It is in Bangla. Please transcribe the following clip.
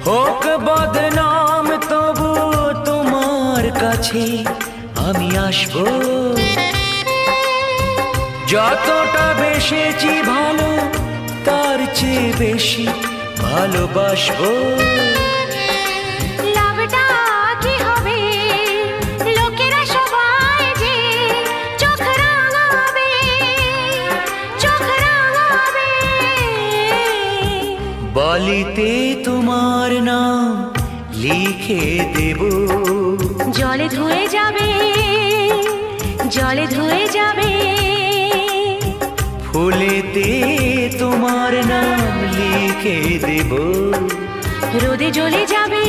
হোক বদনাম তবু তোমার কাছে আমি আসবো। যতটা বেসেছি ভালো তার চেয়ে বেশি ভালোবাসবো। লাভটা কি হবে লোকেরা সবাই যে চোখ রাঙাবে, চোখ রাঙাবে। বালিতে তোমার নাম লিখে দেব, জলে ধুয়ে যাবে, জলে ধুয়ে যাবে। ফুলেতে তোমার নাম লিখে দেব, রোদে জ্বলে যাবে।